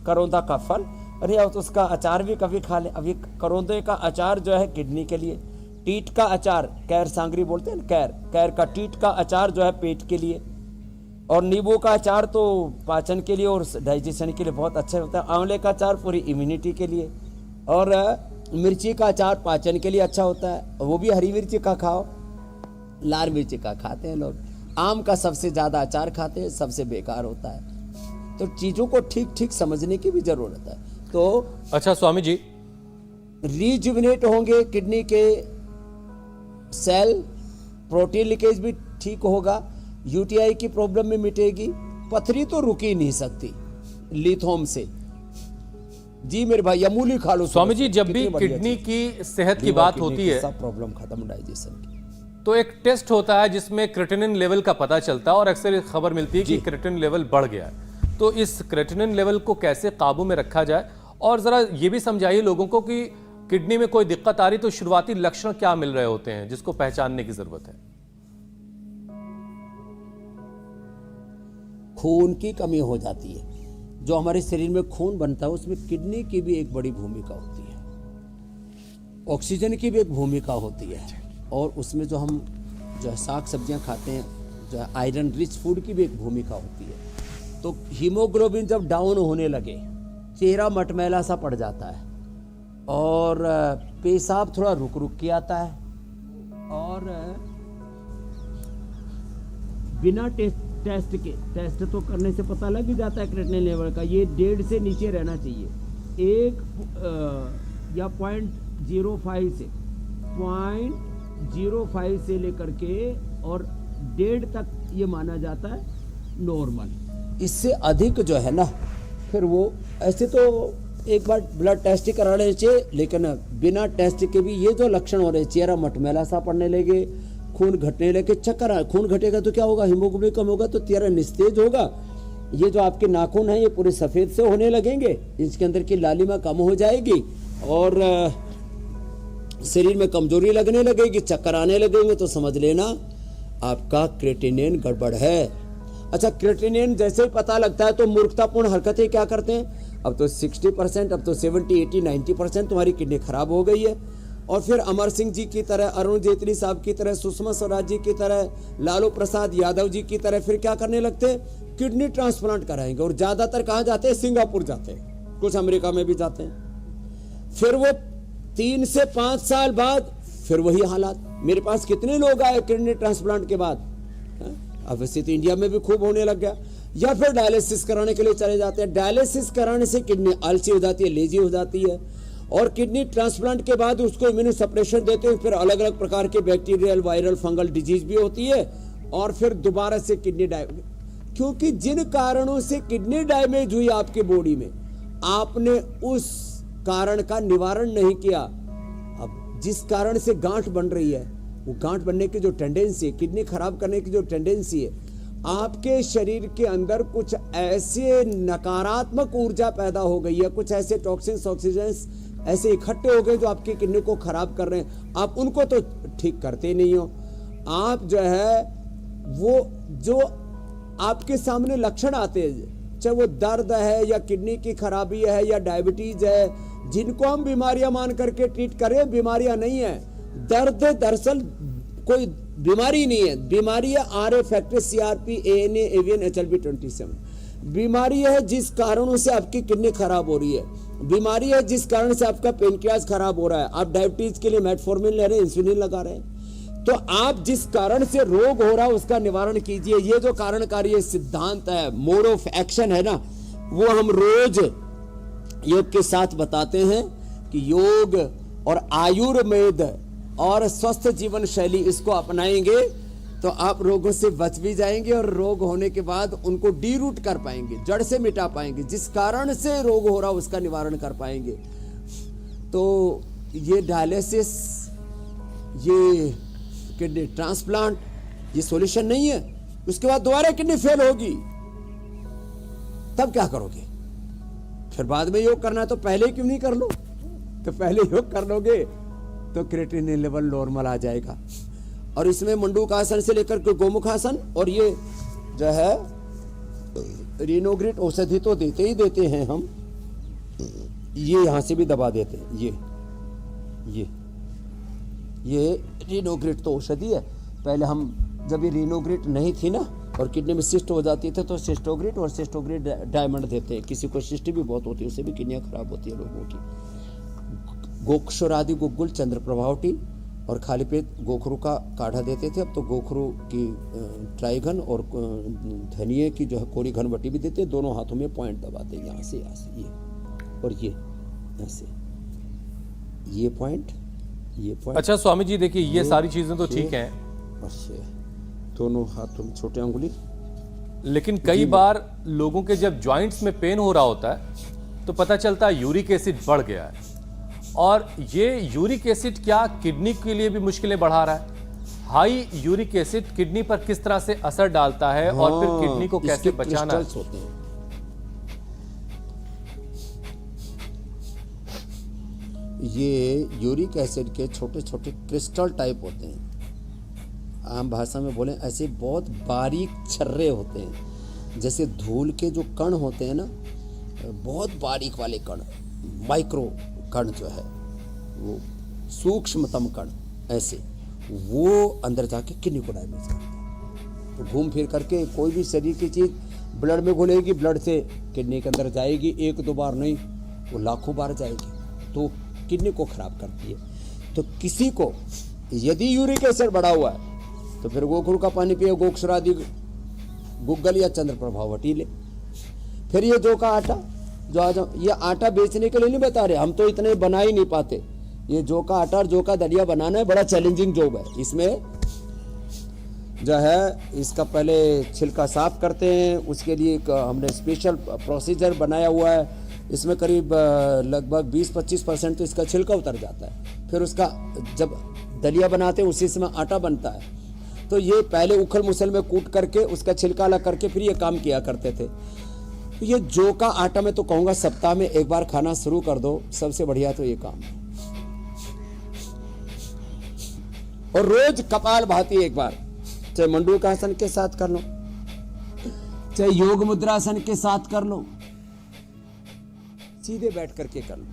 Speaker 4: करौंदा का फल। अरे अब तो उसका अचार भी कभी खा ले। अभी करौंदे का अचार जो है किडनी के लिए, टीट का अचार, कैर सांगरी बोलते हैं ना, कैर का टीट का अचार जो है पेट के लिए, और नींबू का अचार तो पाचन के लिए और डाइजेशन के लिए बहुत अच्छा होता है। आंवले का अचार पूरी इम्यूनिटी के लिए, और मिर्ची का अचार पाचन के लिए अच्छा होता है। वो भी हरी मिर्ची का खाओ, लाल मिर्ची का खाते हैं लोग। आम का सबसे ज़्यादा अचार खाते हैं, सबसे बेकार होता है। तो चीज़ों को ठीक ठीक समझने की भी ज़रूरत है। तो
Speaker 1: अच्छा स्वामी जी,
Speaker 4: रीजुविनेट होंगे किडनी के सेल, प्रोटीन लीकेज भी ठीक होगा, यूटीआई की प्रॉब्लम में मिटेगी, पथरी तो रुक ही नहीं सकती लिथोम से। जी मेरे भाई, अमूली खा लो
Speaker 1: स्वामी जी। जब भी किडनी की सेहत की बात होती है,
Speaker 4: सब प्रॉब्लम खत्म डाइजेशन की,
Speaker 1: तो एक टेस्ट होता है जिसमें क्रिएटिनिन लेवल का पता चलता है, और अक्सर खबर मिलती है कि क्रिएटिनिन लेवल बढ़ गया है। तो इस क्रिएटिनिन लेवल को कैसे काबू में रखा जाए, और जरा ये भी समझाइए लोगों को कि किडनी में कोई दिक्कत आ रही तो शुरुआती लक्षण क्या मिल रहे होते हैं जिसको पहचानने की जरूरत है?
Speaker 4: खून की कमी हो जाती है। जो हमारे शरीर में खून बनता है उसमें किडनी की भी एक बड़ी भूमिका होती है, ऑक्सीजन की भी एक भूमिका होती है, और उसमें जो हम जो साग सब्जियां खाते हैं, जो आयरन रिच फूड की भी एक भूमिका होती है। तो हीमोग्लोबिन जब डाउन होने लगे, चेहरा मटमैला सा पड़ जाता है, और पेशाब थोड़ा रुक रुक के आता है, और बिना टेस्ट तो करने से पता लग ही जाता है क्रिएटिनिन लेवल का। ये 1.5 से नीचे रहना चाहिए, 1 या 0.05 से 0.05 से लेकर के और 1.5 तक ये माना जाता है नॉर्मल। इससे अधिक जो है ना, फिर वो ऐसे तो एक बार ब्लड टेस्ट करा लेना चाहिए, लेकिन बिना टेस्ट के भी ये जो लक्षण हो रहे, चेहरा मटमैला सा पड़ने लगे, खून घटने लगे, चक्कर आ, खून घटेगा तो क्या होगा, हीमोग्लोबिन कम होगा तो चेहरा निस्तेज होगा। ये जो आपके नाखून हैं ये पूरे सफ़ेद से होने लगेंगे, इसके अंदर की लालिमा कम हो जाएगी, और शरीर में कमजोरी लगने लगेगी, चक्कर आने लगेंगे, तो समझ लेना आपका क्रिएटिनिन गड़बड़ है। अच्छा, क्रिएटिनिन जैसे ही पता लगता है तो मूर्खतापूर्ण हरकतें क्या करते हैं, अब तो 60%, अब तो 70, 80, 90% तुम्हारी किडनी खराब हो गई है। और फिर अमर सिंह जी की तरह, अरुण जेटली साहब की तरह, सुषमा स्वराज जी की तरह, लालू प्रसाद यादव जी की तरह फिर क्या करने लगते हैं, किडनी ट्रांसप्लांट कराएंगे। और ज्यादातर कहाँ जाते हैं, सिंगापुर जाते हैं, कुछ अमेरिका में भी जाते हैं। फिर वो 3 से 5 साल बाद फिर वही हालात। मेरे पास कितने लोग आए किडनी ट्रांसप्लांट के बाद, अब वैसे तो इंडिया में भी खूब होने लग गया। या फिर डायलिसिस कराने के लिए चले जाते हैं। डायलिसिस कराने से किडनी आलसी हो जाती है, लेजी हो जाती है, और किडनी ट्रांसप्लांट के बाद उसको इम्यूनो सप्रेशन देते हैं, फिर अलग अलग प्रकार के बैक्टीरियल, वायरल, फंगल डिजीज भी होती है, और फिर दोबारा से किडनी क्योंकि जिन कारणों से किडनी डैमेज हुई आपकी बॉडी में, आपने उस कारण का निवारण नहीं किया। अब जिस कारण से गांठ बन रही है, वो गांठ बनने की जो टेंडेंसी है, किडनी खराब करने की जो टेंडेंसी है, आपके शरीर के अंदर कुछ ऐसे नकारात्मक ऊर्जा पैदा हो गई है, कुछ ऐसे टॉक्सिन्स, ऑक्सीजेंस ऐसे इकट्ठे हो गए जो आपकी किडनी को खराब कर रहे हैं। आप उनको तो ठीक करते नहीं हो। आप जो है वो जो आपके सामने लक्षण आते हैं, चाहे वो दर्द है या किडनी की खराबी है या डायबिटीज है, जिनको हम बीमारियां मान करके ट्रीट करें, बीमारियां नहीं है। दर्द दरअसल कोई बीमारी नहीं है, बीमारी है RA factor, CRP, ANA, AVN, HLB27। बीमारी है जिस कारणों से आपकी किडनी खराब हो रही है, बीमारी है जिस कारण से आपका पेनक्रियास खराब हो रहा है। आप डायबिटीज के लिए मेटफॉर्मिन ले रहे हैं, इंसुलिन लगा रहे हैं, तो आप जिस कारण से रोग हो रहा है उसका निवारण कीजिए। ये जो कारणकारी सिद्धांत है, मोड ऑफ एक्शन है ना, वो हम रोज योग के साथ बताते हैं कि योग और आयुर्वेद और स्वस्थ जीवन शैली इसको अपनाएंगे तो आप रोगों से बच भी जाएंगे, और रोग होने के बाद उनको डीरूट कर पाएंगे, जड़ से मिटा पाएंगे, जिस कारण से रोग हो रहा है उसका निवारण कर पाएंगे। तो ये डायलिसिस, ये किडनी ट्रांसप्लांट, ये सॉल्यूशन नहीं है। उसके बाद दोबारा किडनी फेल होगी, तब क्या करोगे? फिर बाद में योग करना है तो पहले क्यों नहीं कर लो? तो पहले योग कर लोगे तो क्रिएटिनिन लेवल नॉर्मल आ जाएगा। और इसमें मंडूकासन से लेकर के गोमुखासन, और ये जो है रिनोग्रिट औषधि तो देते ही देते हैं हम, ये यहां से भी दबा देते हैं। ये रिनोग्रिट तो औषधि है। पहले हम जब ये रिनोग्रिट नहीं थी ना और किडनी में सिस्ट हो जाती थी तो सिस्टोग्रिट और सिस्टोग्रिट डायमंड देते हैं। किसी को सिस्ट भी बहुत होती है, उससे भी किडनियां खराब होती है लोगों की। गोक्षुरादि गुग्गुल चंद्र प्रभावटी और खाली पेट गोखरू का काढ़ा देते थे। अब तो गोखरू की ट्राइघन और धनिये की जो है कोरी घनवटी भी देते हैं। दोनों हाथों में पॉइंट दबाते हैं, यहाँ से ये और ये ऐसे, ये पॉइंट।
Speaker 1: अच्छा स्वामी जी, देखिए ये सारी चीजें तो ठीक हैं,
Speaker 4: अच्छा, दोनों हाथों में छोटे अंगुली।
Speaker 1: लेकिन कई बार लोगों के जब जॉइंट्स में पेन हो रहा होता है तो पता चलता है यूरिक एसिड बढ़ गया है, और ये यूरिक एसिड क्या किडनी के लिए भी मुश्किलें बढ़ा रहा है? हाई यूरिक एसिड किडनी पर किस तरह से असर डालता है और फिर किडनी को कैसे बचाना है?
Speaker 4: होते हैं। ये यूरिक एसिड के छोटे छोटे क्रिस्टल टाइप होते हैं। आम भाषा में बोले ऐसे बहुत बारीक छर्रे होते हैं, जैसे धूल के जो कण होते हैं ना, बहुत बारीक वाले कण, माइक्रो कण जो है वो सूक्ष्मतम कण, ऐसे वो अंदर जाके किडनी को डैमेज करते हैं। तो घूम फिर करके कोई भी शरीर की चीज़ ब्लड में घुलेगी, ब्लड से किडनी के अंदर जाएगी, एक दो बार नहीं, वो लाखों बार जाएगी, तो किडनी को खराब करती है। तो किसी को यदि यूरिक एसिड बढ़ा हुआ है तो फिर गोखरू का पानी पिए, गोक्षरादि गुग्गल या चंद्र प्रभावटी ले। फिर ये जौ का आटा, जो आज ये आटा बेचने के लिए नहीं बता रहे, हम तो इतने बना ही नहीं पाते। ये जौ का आटा और जौ का दलिया बनाना है बड़ा चैलेंजिंग जॉब है। इसमें जो है इसका पहले छिलका साफ करते हैं, उसके लिए एक हमने स्पेशल प्रोसीजर बनाया हुआ है। इसमें करीब लगभग 20-25% तो इसका छिलका उतर जाता है। फिर उसका जब दलिया बनाते हैं उसी समय आटा बनता है। तो ये पहले उखल मुसल में कूट करके उसका छिलका अलग करके फिर ये काम किया करते थे। तो ये जौ का आटा मैं तो कहूँगा सप्ताह में एक बार खाना शुरू कर दो, सबसे बढ़िया तो ये काम है। और रोज कपाल भाती एक बार, चाहे मंडूकासन के साथ कर लो, चाहे योग मुद्रासन के साथ कर लो, सीधे बैठ करके कर लो।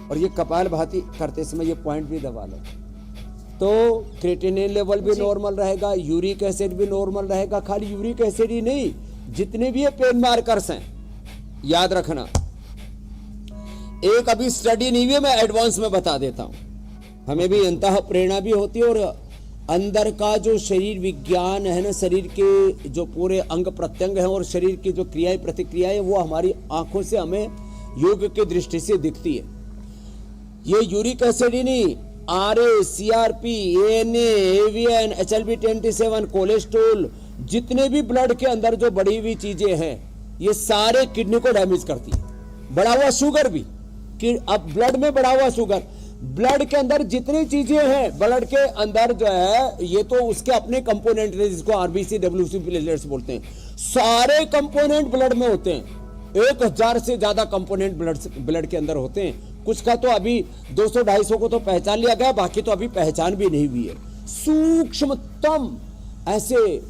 Speaker 4: और ये कपाल भाती करते समय ये पॉइंट भी दबा लो, तो क्रिएटिनिन लेवल भी नॉर्मल रहेगा, यूरिक एसिड भी नॉर्मल रहेगा। खाली यूरिक एसिड ही नहीं, जितने भी ये पेन मार्कर्स हैं याद रखना। एक अभी स्टडी नहीं हुई, मैं एडवांस में बता देता हूं। हमें भी अंतः प्रेरणा भी होती है और अंदर का जो शरीर विज्ञान है ना, शरीर के जो पूरे अंग प्रत्यंग हैं और शरीर की जो क्रियाएं प्रतिक्रियाएं, वो हमारी आंखों से हमें योग की दृष्टि से दिखती है। ये यूरिक एसिड ही नहीं, RA, CRP, ANA, AVN, HLB27, cholesterol, जितने भी ब्लड के अंदर जो बढ़ी हुई चीजें हैं, ये सारे किडनी को डैमेज करती है। बढ़ा हुआ शुगर भी, कि अब ब्लड में बढ़ा हुआ शुगर, ब्लड के अंदर जितनी चीजें हैं ब्लड के अंदर जो है, ये तो उसके अपने कंपोनेंट हैं जिसको RBC, WBC प्लेटलेट्स बोलते हैं। सारे कंपोनेंट ब्लड में होते हैं, 1000 से ज्यादा कंपोनेंट ब्लड के अंदर होते हैं। कुछ का तो अभी 200-250 को तो पहचान लिया गया, बाकी तो अभी पहचान भी नहीं हुई है। सूक्ष्मतम ऐसे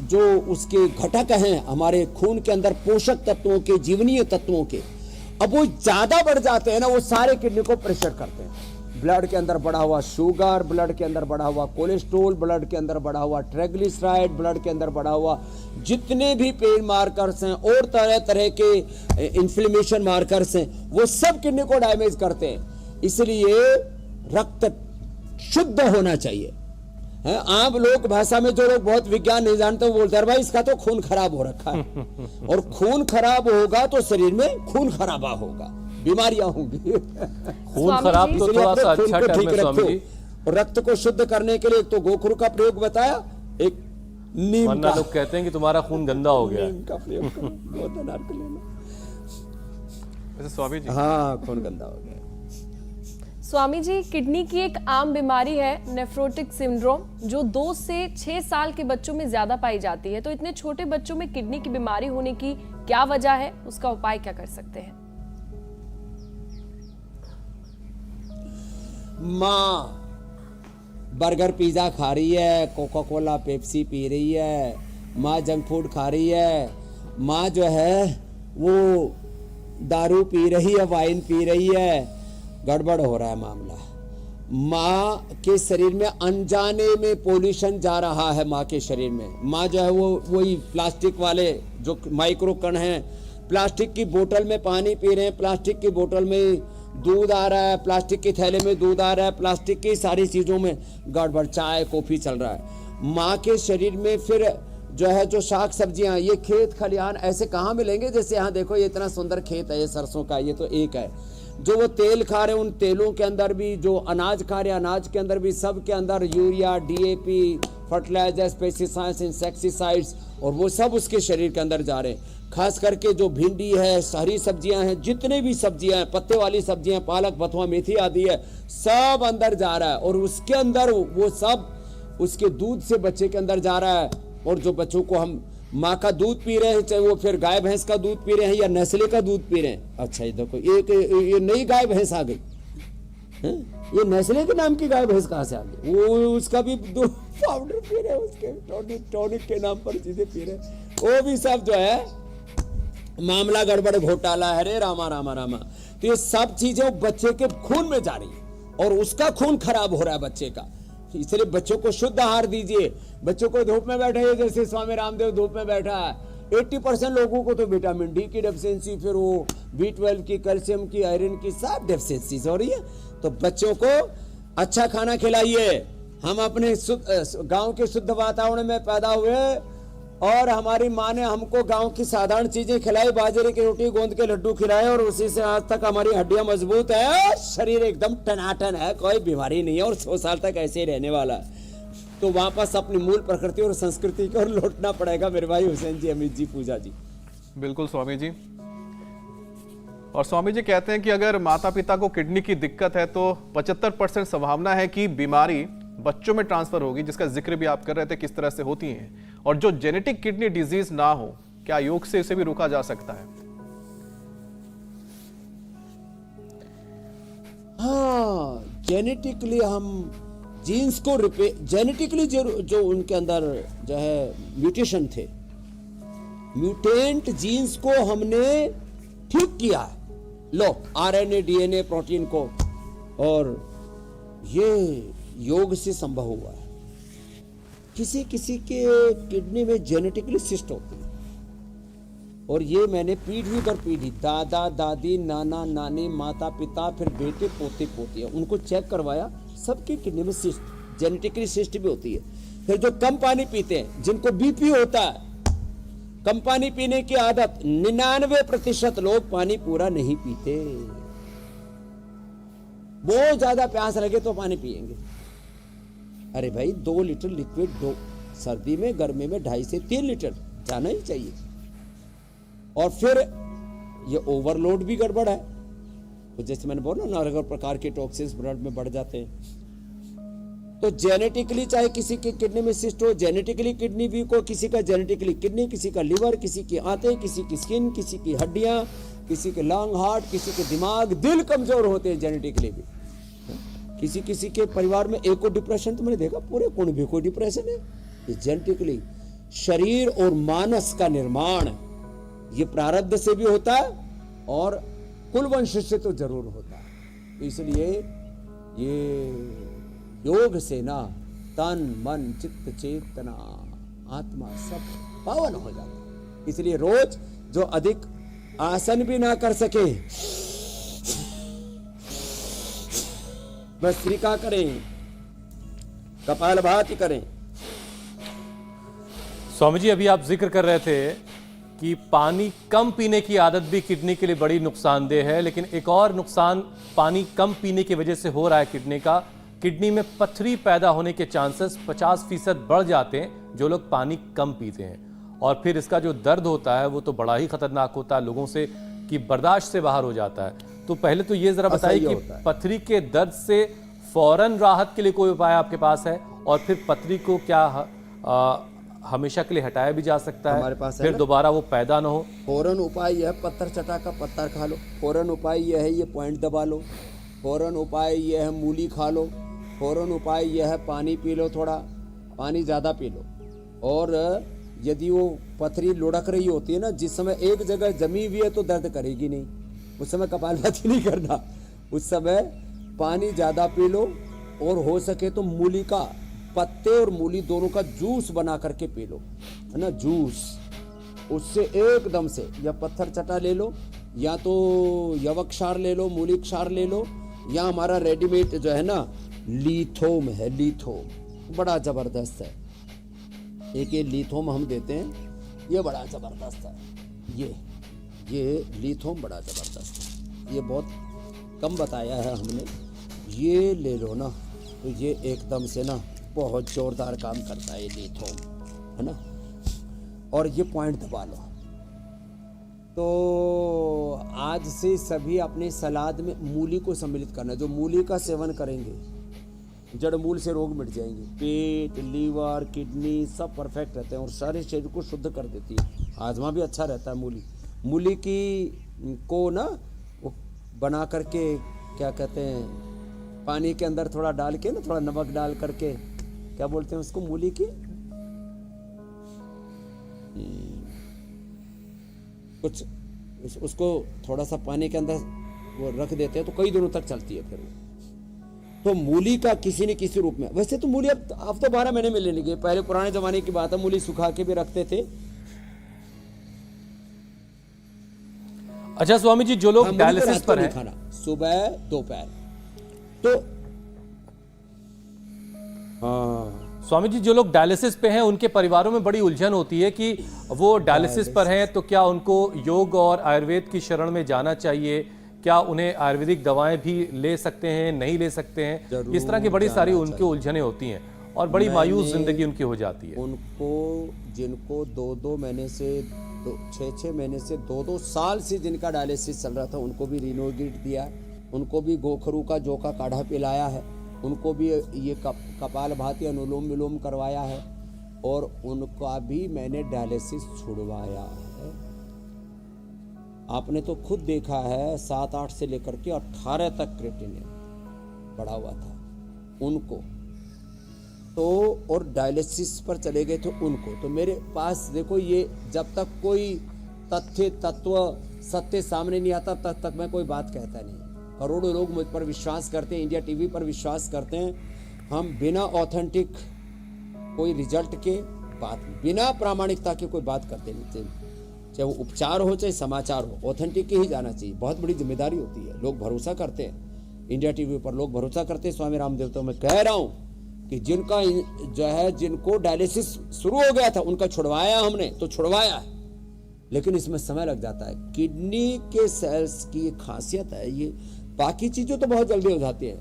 Speaker 4: जो उसके घटक हैं हमारे खून के अंदर, पोषक तत्वों के, जीवनीय तत्वों के, अब वो ज्यादा बढ़ जाते हैं ना, वो सारे किडनी को प्रेशर करते हैं। ब्लड के अंदर बढ़ा हुआ शुगर, ब्लड के अंदर बढ़ा हुआ कोलेस्ट्रॉल, ब्लड के अंदर बढ़ा हुआ ट्राइग्लिसराइड, ब्लड के अंदर बढ़ा हुआ जितने भी पेन मार्कर्स हैं और तरह तरह के इन्फ्लेमेशन मार्कर्स हैं, वो सब किडनी को डैमेज करते हैं। इसलिए रक्त शुद्ध होना चाहिए। आम लोग भाषा में जो लोग बहुत विज्ञान नहीं जानते, वो बोलते हैं भाई इसका तो खून खराब हो रखा है। और खून खराब होगा तो शरीर में खून खराबा होगा, बीमारियां होंगी।
Speaker 1: खून खराब तो थोड़ा सा अच्छा टर्म है स्वामी जी।
Speaker 4: रक्त को शुद्ध करने के लिए एक तो गोखरू का प्रयोग बताया, एक नीम
Speaker 1: वरना
Speaker 4: का,
Speaker 1: लोग कहते हैं कि तुम्हारा खून गंदा हो गया है।
Speaker 4: नीम का प्रयोग करो, बहुत अनार को लेना।
Speaker 2: वैसे स्वामी जी,
Speaker 4: हाँ, खून गंदा हो गया।
Speaker 3: स्वामी जी, किडनी की एक आम बीमारी है नेफ्रोटिक सिंड्रोम, जो 2 से 6 साल के बच्चों में ज्यादा पाई जाती है। तो इतने छोटे बच्चों में किडनी की बीमारी होने की क्या वजह है, उसका उपाय क्या कर सकते हैं?
Speaker 4: माँ बर्गर पिज्जा खा रही है, कोका कोला पेप्सी पी रही है, माँ जंक फूड खा रही है, माँ जो है वो दारू पी रही है, वाइन पी रही है, गड़बड़ हो रहा है मामला। माँ के शरीर में अनजाने में पोल्यूशन जा रहा है। माँ के शरीर में माँ जो है वो वही प्लास्टिक वाले जो माइक्रो कण हैं, प्लास्टिक की बोतल में पानी पी रहे हैं, प्लास्टिक की बोतल में दूध आ रहा है, प्लास्टिक के थैले में दूध आ रहा है, प्लास्टिक की सारी चीज़ों में गड़बड़, चाय कॉफ़ी चल रहा है। माँ के शरीर में फिर जो है जो शाक सब्जियाँ, ये खेत खलिहान ऐसे कहाँ मिलेंगे? जैसे यहाँ देखो ये इतना सुंदर खेत है, ये सरसों का, ये तो एक है। जो वो तेल खा रहे हैं, उन तेलों के अंदर भी, जो अनाज खा रहे हैं अनाज के अंदर भी, सब के अंदर urea, DAP, fertilisers, pesticides, insecticides, और वो सब उसके शरीर के अंदर जा रहे हैं। खास करके जो भिंडी है, हरी सब्जियां हैं, जितने भी सब्जियां हैं, पत्ते वाली सब्जियां, पालक, बथुआ, मेथी आदि है, सब अंदर जा रहा है। और उसके अंदर वो सब उसके दूध से बच्चे के अंदर जा रहा है। और जो बच्चों को हम माँ का दूध पी रहे हैं, चाहे वो फिर गाय भैंस का दूध पी रहे हैं या नेस्ले का दूध पी रहे हैं। अच्छा, ये देखो ये नई गाय भैंस आ गई है? ये नेस्ले के नाम की गाय भैंस कहाँ से आ गई? वो उसका भी दूध पाउडर पी रहे हैं, उसके टॉनिक के नाम पर चीजें पी रहे हैं। वो भी सब जो है मामला गड़बड़, घोटाला है रे रामा रामा रामा। तो ये सब चीजें बच्चे के खून में जा रही है और उसका खून खराब हो रहा है बच्चे का। इसलिए बच्चों को शुद्ध आहार दीजिए। बच्चों को धूप में बैठे, जैसे स्वामी रामदेव धूप में बैठा है, 80% लोगों को तो विटामिन डी की डेफिशिएंसी, फिर वो B12 की, कैल्शियम की, आयरन की, सब डेफिशिएंसी हो रही है। तो बच्चों को अच्छा खाना खिलाइए। हम अपने गांव के शुद्ध वातावरण में पैदा हुए और हमारी माँ ने हमको गांव की साधारण चीजें खिलाई, बाजरे की रोटी, गोंद के लड्डू खिलाए, और उसी से आज तक हमारी हड्डियां मजबूत है, शरीर एकदम टनाटन है, कोई बीमारी नहीं है और 100 साल तक ऐसे ही रहने वाला है। तो वापस अपनी मूल प्रकृति और संस्कृति की ओर लौटना पड़ेगा मेरे भाई हुसैन जी, अमित जी, पूजा जी।
Speaker 2: बिल्कुल स्वामी जी। और स्वामी जी कहते हैं कि अगर माता पिता को किडनी की दिक्कत है तो 75% संभावना है कि बीमारी बच्चों में ट्रांसफर होगी, जिसका जिक्र भी आप कर रहे थे किस तरह से होती है। और जो जेनेटिक किडनी डिजीज ना हो, क्या योग से इसे भी रोका जा सकता है?
Speaker 4: हाँ, जेनेटिकली हम जीन्स को जेनेटिकली जो उनके अंदर जो है म्यूटेशन थे, म्यूटेंट जीन्स को हमने ठीक किया है। लो RNA, DNA, प्रोटीन को, और ये योग से संभव हुआ है। किसी किसी के किडनी में जेनेटिकली सिस्ट होती है, और ये मैंने पीढ़ी दर पीढ़ी, दादा दादी, नाना नानी, माता पिता, फिर बेटे पोते पोतियां, उनको चेक करवाया, सबकी किडनी में सिस्ट जेनेटिकली सिस्ट भी होती है। फिर जो कम पानी पीते हैं, जिनको बीपी होता है, कम पानी पीने की आदत, 99% लोग पानी पूरा नहीं पीते। बहुत ज्यादा प्यास लगे तो पानी पिएंगे। अरे भाई 2 लीटर लिक्विड, 2 सर्दी में, गर्मी में 2.5 से 3 लीटर जाना ही चाहिए। और फिर ये ओवरलोड भी गड़बड़ है। तो जैसे मैंने बोला ना, अलग प्रकार के टॉक्सिन्स ब्लड में बढ़ जाते हैं। तो जेनेटिकली चाहे किसी की किडनी में सिस्ट हो, जेनेटिकली किडनी वीक हो, किसी का जेनेटिकली किडनी, किसी का लिवर, किसी की आंतें, किसी की स्किन, किसी की हड्डियां, किसी के लंग, हार्ट, किसी के दिमाग, दिल कमजोर होते हैं जेनेटिकली भी। किसी के परिवार में एक को डिप्रेशन, तो मैंने देखा पूरे कुटुंब को डिप्रेशन है। ये जेनेटिकली। शरीर और मानस का निर्माण ये प्रारब्ध से भी होता है और कुल वंश से तो जरूर होता है। इसलिए ये योग से ना तन मन चित्त चेतना आत्मा सब पावन हो जाता है। इसलिए रोज जो अधिक आसन भी ना कर सके, भस्त्रिका करें, कपालभाति करें।
Speaker 1: स्वामी जी, अभी आप जिक्र कर रहे थे कि पानी कम पीने की आदत भी किडनी के लिए बड़ी नुकसानदेह है, लेकिन एक और नुकसान पानी कम पीने की वजह से हो रहा है किडनी का। किडनी में पथरी पैदा होने के चांसेस 50% बढ़ जाते हैं जो लोग पानी कम पीते हैं। और फिर इसका जो दर्द होता है वो तो बड़ा ही खतरनाक होता है, लोगों से कि बर्दाश्त से बाहर हो जाता है। तो पहले तो ये जरा बताइए कि पथरी के दर्द से फौरन राहत के लिए कोई उपाय आपके पास है, और फिर पथरी को क्या हमेशा के लिए हटाया भी जा सकता है,
Speaker 4: हमारे पास है
Speaker 1: फिर दोबारा वो पैदा ना हो?
Speaker 4: फौरन उपाय यह है, पत्थर चटा का पत्थर खा लो। फौरन उपाय यह है, ये पॉइंट दबा लो। फौरन उपाय यह है, मूली खा लो। फौरन उपाय यह है, पानी पी लो, थोड़ा पानी ज़्यादा पी लो। और यदि वो पथरी लुढ़क रही होती है ना, जिस समय एक जगह जमी हुई है तो दर्द करेगी नहीं, उस समय कपालभाति नहीं करना। उस समय पानी ज़्यादा पी लो, और हो सके तो मूली का पत्ते और मूली दोनों का जूस बना करके पी लो, है ना, जूस। उससे एकदम से या पत्थर चटा ले लो, या तो यवक क्षार ले लो, मूली क्षार ले लो, या हमारा रेडीमेड जो है ना लीथोम है, लीथोम बड़ा ज़बरदस्त है। एक ये लीथोम हम देते हैं, ये बड़ा ज़बरदस्त है। ये लीथोम बड़ा ज़बरदस्त है, ये बहुत कम बताया है हमने। ये ले लो ना, तो ये एकदम से ना बहुत ज़ोरदार काम करता है ये लीथोम, है ना। और ये पॉइंट दबा लो। तो आज से सभी अपने सलाद में मूली को सम्मिलित करना। जो मूली का सेवन करेंगे, जड़ मूल से रोग मिट जाएंगे। पेट, लीवर, किडनी सब परफेक्ट रहते हैं और सारे शरीर को शुद्ध कर देती है। हाजमा भी अच्छा रहता है मूली। मूली की को ना वो बना करके, क्या कहते हैं, पानी के अंदर थोड़ा डाल के ना, थोड़ा नमक डाल करके, क्या बोलते हैं उसको, मूली की कुछ, उसको थोड़ा सा पानी के अंदर वो रख देते हैं तो कई दिनों तक चलती है। फिर वो तो मूली का किसी न किसी रूप में, वैसे तो मूली अब तो 12 महीने मिलने लगी। पहले पुराने जमाने की बात है, मूली सुखा के भी रखते थे।
Speaker 1: अच्छा स्वामी जी, जो लोग डायलिसिस पर हैं,
Speaker 4: खाना सुबह दोपहर तो हाँ
Speaker 1: स्वामी जी जो लोग डायलिसिस पे हैं उनके परिवारों में बड़ी उलझन होती है कि वो डायलिसिस पर हैं तो क्या उनको योग और आयुर्वेद की शरण में जाना चाहिए, क्या उन्हें आयुर्वेदिक दवाएं भी ले सकते हैं, नहीं ले सकते हैं, इस तरह की बड़ी सारी उनकी उलझनें होती हैं और बड़ी मायूस जिंदगी उनकी हो जाती है।
Speaker 4: उनको जिनको 2-2 महीने से 6-6 महीने से 2-2 साल से जिनका डायलिसिस चल रहा था, उनको भी रिनोगेट दिया, उनको भी गोखरू का जौ का काढ़ा पिलाया है, उनको भी ये कपालभाति अनुलोम विलोम करवाया है और उनका भी मैंने डायलिसिस छुड़वाया है। आपने तो खुद देखा है 7-8 से लेकर के 18 तक क्रिएटिनिन बढ़ा हुआ था उनको तो, और डायलिसिस पर चले गए थे उनको। तो मेरे पास देखो, ये जब तक कोई तत्व सत्य सामने नहीं आता तब तक मैं कोई बात कहता नहीं। करोड़ों लोग मुझ पर विश्वास करते हैं, इंडिया टीवी पर विश्वास करते हैं। हम बिना ऑथेंटिक कोई रिजल्ट के बात, बिना प्रामाणिकता के कोई बात करते नहीं, चाहे वो उपचार हो चाहे समाचार हो, ऑथेंटिक ही जाना चाहिए। बहुत बड़ी जिम्मेदारी होती है। लोग भरोसा करते हैं, इंडिया टीवी पर लोग भरोसा करते हैं। स्वामी रामदेव तो मैं कह रहा हूँ कि जिनका जो है जिनको डायलिसिस शुरू हो गया था उनका छुड़वाया हमने तो छुड़वाया है, लेकिन इसमें समय लग जाता है। किडनी के सेल्स की खासियत है ये, बाकी चीज़ें तो बहुत जल्दी हो जाती है,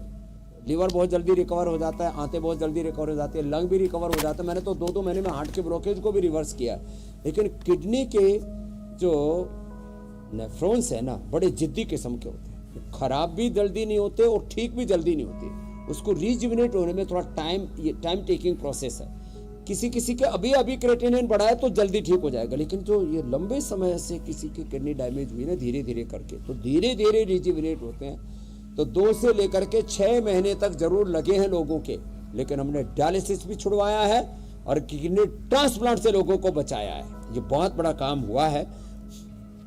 Speaker 4: लीवर बहुत जल्दी रिकवर हो जाता है, आंतें बहुत जल्दी रिकवर हो जाती है, लंग भी रिकवर हो जाता है। मैंने तो 2-2 महीने में हार्ट के ब्लॉकेज को भी रिवर्स किया, लेकिन किडनी के जो नेफ्रॉन्स है ना बड़े जिद्दी किस्म के होते हैं, खराब भी जल्दी नहीं होते और ठीक भी जल्दी नहीं होते, उसको रिजुविनेट होने में थोड़ा टाइम टेकिंग प्रोसेस है। किसी किसी के अभी क्रिएटिनिन बढ़ा है तो जल्दी ठीक हो जाएगा, लेकिन जो ये लंबे समय से किसी की किडनी डैमेज हुई ना धीरे धीरे करके, तो धीरे धीरे रिजुविनेट होते हैं। तो 2 से लेकर के 6 महीने तक जरूर लगे हैं लोगों के, लेकिन हमने डायलिसिस भी छुड़वाया है और किडनी ट्रांसप्लांट से लोगों को बचाया है। ये बहुत बड़ा काम हुआ है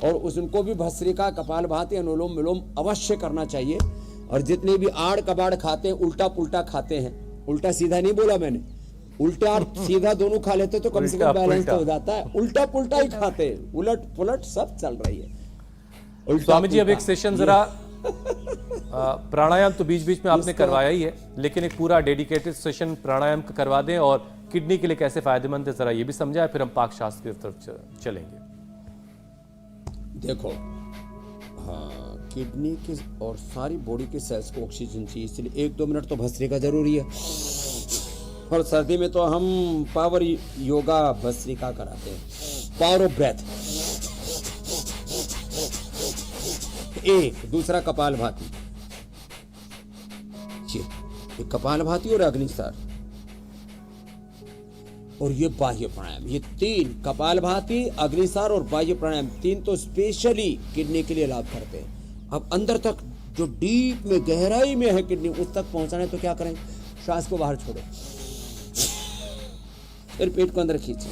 Speaker 4: और उनको भी भस्त्रिका, कपालभाति, अनुलोम विलोम अवश्य करना चाहिए। और जितने भी आड़ कबाड़ खाते हैं, उल्टा पुल्टा खाते हैं, उल्टा सीधा नहीं बोला मैंने, उल्टा और सीधा दोनों खा लेते तो कम से कम बैलेंस तो हो जाता है, उल्टा पुल्टा ही खाते हैं, उलट पुलट सब चल रही है।
Speaker 1: स्वामी जी अब एक सेशन जरा प्राणायाम तो बीच बीच में आपने करवाया ही है, लेकिन एक पूरा डेडिकेटेड सेशन प्राणायाम का करवा दें और किडनी के लिए कैसे फायदेमंद है जरा ये भी समझाए, फिर हम पाक शास्त्र की तरफ चलेंगे।
Speaker 4: देखो, हाँ, किडनी के और सारी बॉडी के सेल्स को ऑक्सीजन चाहिए, इसलिए 1-2 मिनट तो भस्त्रिका जरूरी है। और सर्दी में तो हम पावर योगा भस्त्रिका कराते हैं, पावर ऑफ ब्रेथ। एक दूसरा कपालभाति, ये कपालभाति और अग्निसार और ये बाह्य प्राणायाम, ये 3 कपालभाति, अग्निसार और बाह्य प्राणायाम 3 तो स्पेशली किडनी के लिए लाभ करते हैं। अब अंदर तक जो डीप में गहराई में है किडनी, उस तक पहुंचाना है तो क्या करें, श्वास को बाहर छोड़ो, फिर पेट को अंदर खींचे,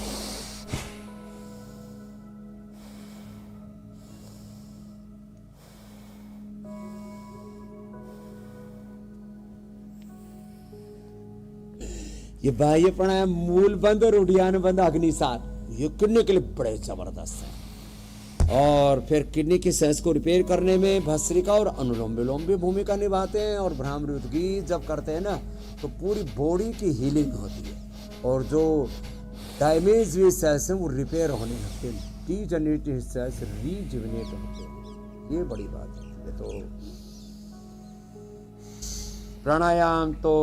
Speaker 4: ये बाह्य प्राणायाम मूल बंद और उद्यान बंद अग्निसार, ये किडनी के लिए बड़े जबरदस्त है। और फिर किडनी की सेल्स को रिपेयर करने में भस्त्रिका और अनुलोम विलोम भी भूमिका निभाते हैं। और भ्रामरुद्री जब करते हैं ना तो पूरी बॉडी की हीलिंग होती है और जो डैमेज हुई सेल्स हैं वो रिपेयर होने लगते हैं, डीजनरेटेड सेल्स रीजुविनेट होते हैं। ये बड़ी बात है। तो प्राणायाम तो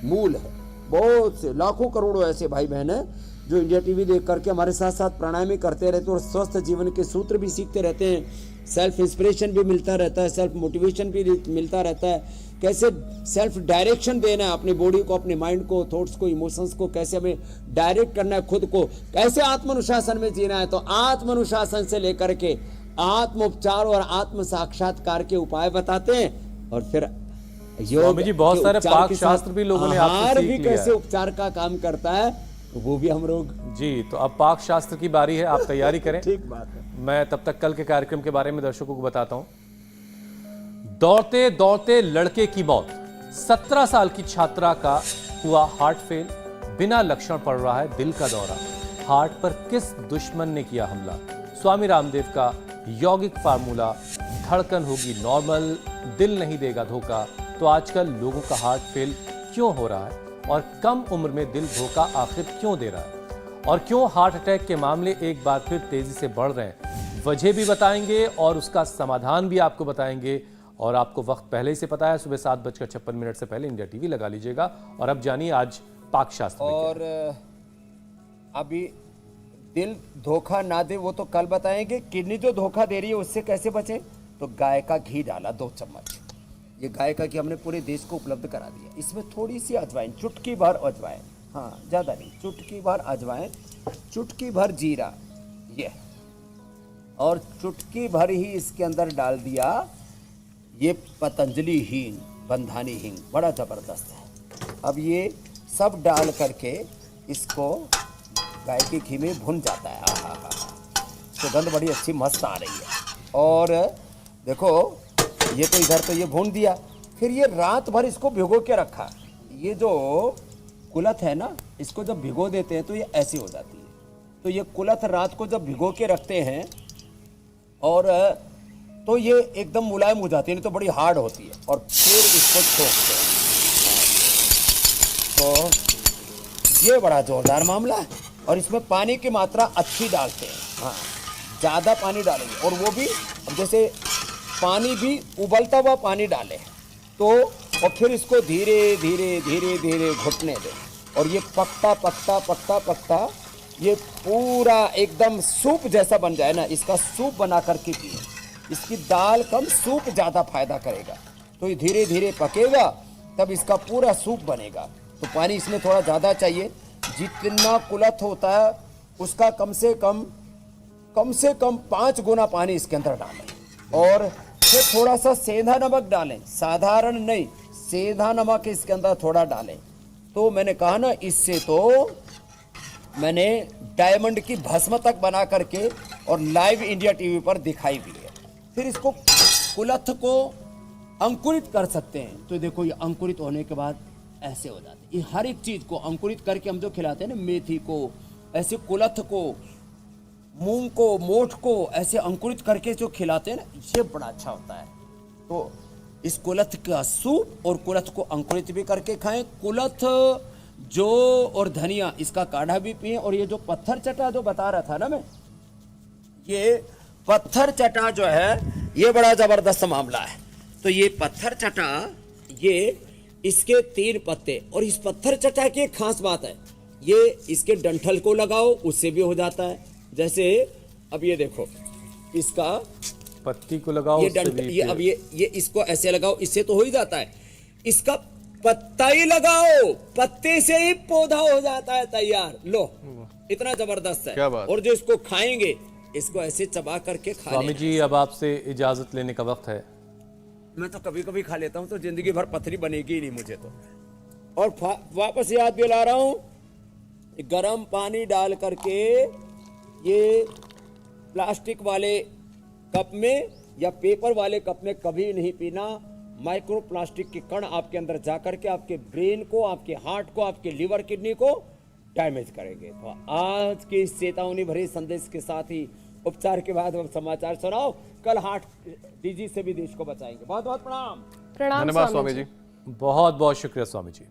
Speaker 4: मूल है। बहुत से लाखों करोड़ों ऐसे भाई बहन हैं जो इंडिया टीवी देख करके हमारे साथ साथ प्राणायाम ही करते रहते हैं और स्वस्थ जीवन के सूत्र भी सीखते रहते हैं। सेल्फ इंस्पिरेशन भी मिलता रहता है, सेल्फ मोटिवेशन भी मिलता रहता है, कैसे सेल्फ डायरेक्शन देना है अपनी बॉडी को, अपने माइंड को, थॉट्स को, इमोशंस को, कैसे हमें डायरेक्ट करना है खुद को, कैसे आत्मानुशासन में जीना है। तो आत्मानुशासन से लेकर के आत्मोपचार और आत्म साक्षात्कार के उपाय बताते हैं। और फिर
Speaker 1: स्वामी जी बहुत सारे पाक शास्त्र भी लोगों ने आपसे सीख लिया,
Speaker 4: कैसे उपचार का काम करता है वो भी हम लोग
Speaker 1: जी। तो अब पाक शास्त्र की बारी है, आप तैयारी करें।
Speaker 4: ठीक बात है।
Speaker 1: मैं तब तक कल के कार्यक्रम के बारे में दर्शकों को बताता हूं। दौड़ते दौड़ते लड़के की मौत, 17 साल की छात्रा का हुआ हार्ट फेल, बिना लक्षण पड़ रहा है दिल का दौरा। हार्ट पर किस दुश्मन ने किया हमला? स्वामी रामदेव का यौगिक फार्मूला, धड़कन होगी नॉर्मल, दिल नहीं देगा धोखा। तो आजकल लोगों का हार्ट फेल क्यों हो रहा है और कम उम्र में दिल धोखा आखिर क्यों दे रहा है, और क्यों हार्ट अटैक के मामले एक बार फिर तेजी से बढ़ रहे हैं, वजह भी बताएंगे और उसका समाधान भी आपको बताएंगे। और आपको वक्त पहले ही से पता है, सुबह 7:56 से पहले इंडिया टीवी लगा लीजिएगा। और अब जानिए आज पाक शास्त्र में
Speaker 4: और अभी दिल धोखा ना दे वो तो कल बताएंगे। किडनी जो धोखा दे रही है उससे कैसे बचे, तो गाय का घी डाला 2 चम्मच, ये गाय का घी हमने पूरे देश को उपलब्ध करा दिया। इसमें थोड़ी सी अजवाइन, चुटकी भर अजवाइन, हाँ ज़्यादा नहीं, चुटकी भर अजवाइन, चुटकी भर जीरा, ये और चुटकी भर ही इसके अंदर डाल दिया ये पतंजलि हींग, बंधानी हींग, बड़ा ज़बरदस्त है। अब ये सब डाल करके इसको गाय के घी में भुन जाता है। हाँ हाँ हाँ, सुगंध बड़ी अच्छी मस्त आ रही है। और देखो ये तो इधर तो ये भून दिया, फिर ये रात भर इसको भिगो के रखा। ये जो कुलथ है ना, इसको जब भिगो देते हैं तो ये ऐसी हो जाती है। तो ये कुलथ रात को जब भिगो के रखते हैं और तो ये एकदम मुलायम हो जाती है, नहीं तो बड़ी हार्ड होती है। और फिर इसको छोकते हैं, देखो, ये बड़ा जोरदार मामला है और इसमें पानी की मात्रा अच्छी डालते हैं। हाँ, ज़्यादा पानी डालेंगे और वो भी जैसे पानी भी उबलता हुआ पानी डालें तो, और फिर इसको धीरे धीरे धीरे धीरे घुटने दें और ये पकता पकता पकता पकता ये पूरा एकदम सूप जैसा बन जाए ना, इसका सूप बना करके पिए। इसकी दाल कम सूप ज़्यादा फायदा करेगा। तो ये धीरे धीरे पकेगा तब इसका पूरा सूप बनेगा। तो पानी इसमें थोड़ा ज़्यादा चाहिए, जितना कुलथ होता है उसका कम से कम 5 गुना पानी इसके अंदर डालें और फिर थोड़ा सा सेंधा नमक डालें, साधारण नहीं, सेंधा नमक इसके अंदर थोड़ा डालें। तो मैंने कहा ना, इससे तो मैंने डायमंड की भस्म तक बना करके और लाइव इंडिया टीवी पर दिखाई भी है। फिर इसको कुलथ को अंकुरित कर सकते हैं। तो देखो, ये अंकुरित होने के बाद ऐसे हो जाते हैं। ये हर एक चीज को अंकुरित करके हम जो खिलाते हैं ना, मेथी को ऐसे, कुलथ को, मूंग को, मोठ को ऐसे अंकुरित करके जो खिलाते हैं ना, ये बड़ा अच्छा होता है। तो इस कुलथ का सूप और कुलथ को अंकुरित भी करके खाएं। कुलथ, जौ और धनिया इसका काढ़ा भी पिए। और ये जो पत्थर चटा जो बता रहा था ना मैं, ये पत्थर चटा जो है ये बड़ा जबरदस्त मामला है। तो ये पत्थर चटा, ये इसके 3 पत्ते, और इस पत्थर चटा की एक खास बात है, ये इसके डंठल को लगाओ उससे भी हो जाता है। जैसे अब ये देखो, इसका
Speaker 1: पत्ती को लगाओ,
Speaker 4: ये
Speaker 1: उससे
Speaker 4: डंठल,
Speaker 1: भी
Speaker 4: ये अब ये इसको ऐसे लगाओ, इससे तो हो ही जाता है। इसका पत्ता ही लगाओ, पत्ते से ही पौधा हो जाता है तैयार। लो, इतना जबरदस्त है।
Speaker 2: क्या बात।
Speaker 4: और जो इसको खाएंगे, इसको ऐसे चबा करके खा
Speaker 1: स्वामी
Speaker 4: लेना।
Speaker 1: जी, अब आपसे इजाजत लेने का वक्त है।
Speaker 4: मैं तो कभी कभी खा लेता हूँ तो जिंदगी भर पथरी बनेगी ही नहीं मुझे तो। और वापस याद दिला रहा हूँ, गरम पानी डाल करके ये प्लास्टिक वाले कप में या पेपर वाले कप में कभी नहीं पीना। माइक्रो प्लास्टिक के कण आपके अंदर जा करके आपके ब्रेन को, आपके हार्ट को, आपके लिवर, किडनी को डैमेज करेंगे। तो आज के इस चेतावनी भरे संदेश के साथ ही उपचार के बाद हम समाचार सुनाओ। कल हार्ट डिजीज से भी देश को बचाएंगे। बहुत बहुत प्रणाम।
Speaker 3: प्रणाम
Speaker 2: धन्यवाद
Speaker 3: स्वामी
Speaker 2: स्वामी
Speaker 3: जी।
Speaker 2: जी।
Speaker 1: बहुत बहुत शुक्रिया स्वामी जी।